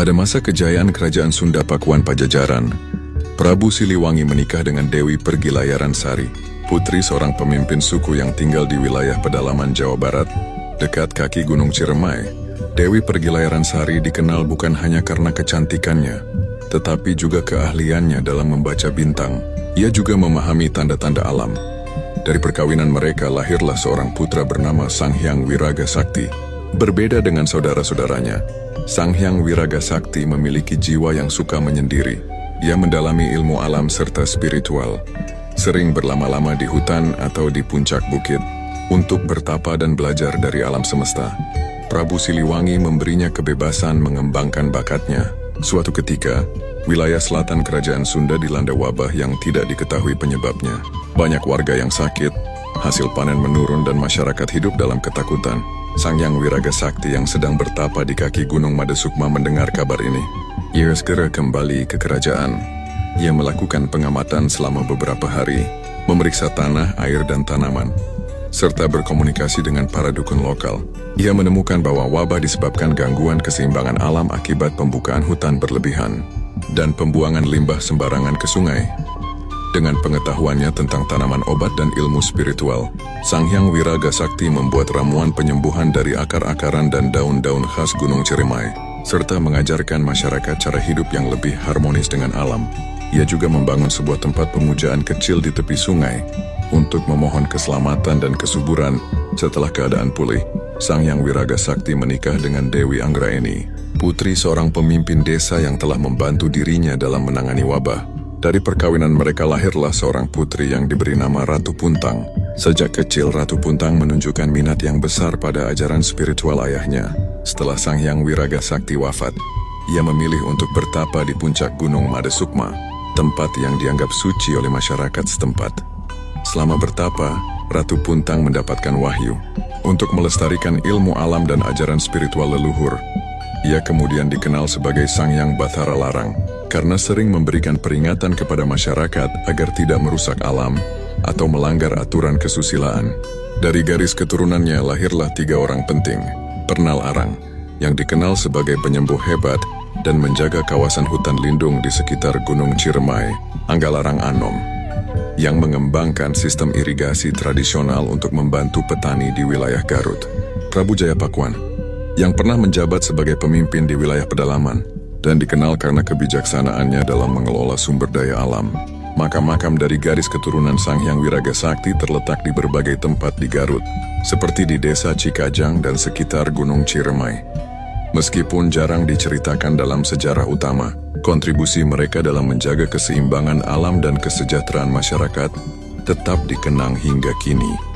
Pada masa kejayaan Kerajaan Sunda Pakuan Pajajaran, Prabu Siliwangi menikah dengan Dewi Pergilayaran Sari, putri seorang pemimpin suku yang tinggal di wilayah pedalaman Jawa Barat, dekat kaki Gunung Ciremai. Dewi Pergilayaran Sari dikenal bukan hanya karena kecantikannya, tetapi juga keahliannya dalam membaca bintang. Ia juga memahami tanda-tanda alam. Dari perkawinan mereka lahirlah seorang putra bernama Sang Hyang Wiraga Sakti. Berbeda dengan saudara-saudaranya, Sang Hyang Wiraga Sakti memiliki jiwa yang suka menyendiri. Ia mendalami ilmu alam serta spiritual, sering berlama-lama di hutan atau di puncak bukit untuk bertapa dan belajar dari alam semesta. Prabu Siliwangi memberinya kebebasan mengembangkan bakatnya. Suatu ketika, wilayah selatan Kerajaan Sunda dilanda wabah yang tidak diketahui penyebabnya. Banyak warga yang sakit, hasil panen menurun dan masyarakat hidup dalam ketakutan. Sang Hyang Wiraga Sakti yang sedang bertapa di kaki Gunung Madesukma mendengar kabar ini. Ia segera kembali ke kerajaan. Ia melakukan pengamatan selama beberapa hari, memeriksa tanah, air, dan tanaman, serta berkomunikasi dengan para dukun lokal. Ia menemukan bahwa wabah disebabkan gangguan keseimbangan alam akibat pembukaan hutan berlebihan dan pembuangan limbah sembarangan ke sungai. Dengan pengetahuannya tentang tanaman obat dan ilmu spiritual, Sang Hyang Wiraga Sakti membuat ramuan penyembuhan dari akar-akaran dan daun-daun khas Gunung Ciremai, serta mengajarkan masyarakat cara hidup yang lebih harmonis dengan alam. Ia juga membangun sebuah tempat pemujaan kecil di tepi sungai untuk memohon keselamatan dan kesuburan. Setelah keadaan pulih, Sang Hyang Wiraga Sakti menikah dengan Dewi Anggraeni, putri seorang pemimpin desa yang telah membantu dirinya dalam menangani wabah. Dari perkawinan mereka lahirlah seorang putri yang diberi nama Ratu Puntang. Sejak kecil, Ratu Puntang menunjukkan minat yang besar pada ajaran spiritual ayahnya. Setelah Sang Hyang Wiraga Sakti wafat, ia memilih untuk bertapa di puncak Gunung Madesukma, tempat yang dianggap suci oleh masyarakat setempat. Selama bertapa, Ratu Puntang mendapatkan wahyu untuk melestarikan ilmu alam dan ajaran spiritual leluhur. Ia kemudian dikenal sebagai Sang Hyang Bathara Larang karena sering memberikan peringatan kepada masyarakat agar tidak merusak alam atau melanggar aturan kesusilaan. Dari garis keturunannya lahirlah 3 orang penting. Pernal Arang, yang dikenal sebagai penyembuh hebat dan menjaga kawasan hutan lindung di sekitar Gunung Ciremai. Anggalarang Anom, yang mengembangkan sistem irigasi tradisional untuk membantu petani di wilayah Garut. Prabu Jaya Pakuan, yang pernah menjabat sebagai pemimpin di wilayah pedalaman dan dikenal karena kebijaksanaannya dalam mengelola sumber daya alam. Makam-makam dari garis keturunan Sang Hyang Wiraga Sakti terletak di berbagai tempat di Garut, seperti di Desa Cikajang dan sekitar Gunung Ciremai. Meskipun jarang diceritakan dalam sejarah utama, kontribusi mereka dalam menjaga keseimbangan alam dan kesejahteraan masyarakat tetap dikenang hingga kini.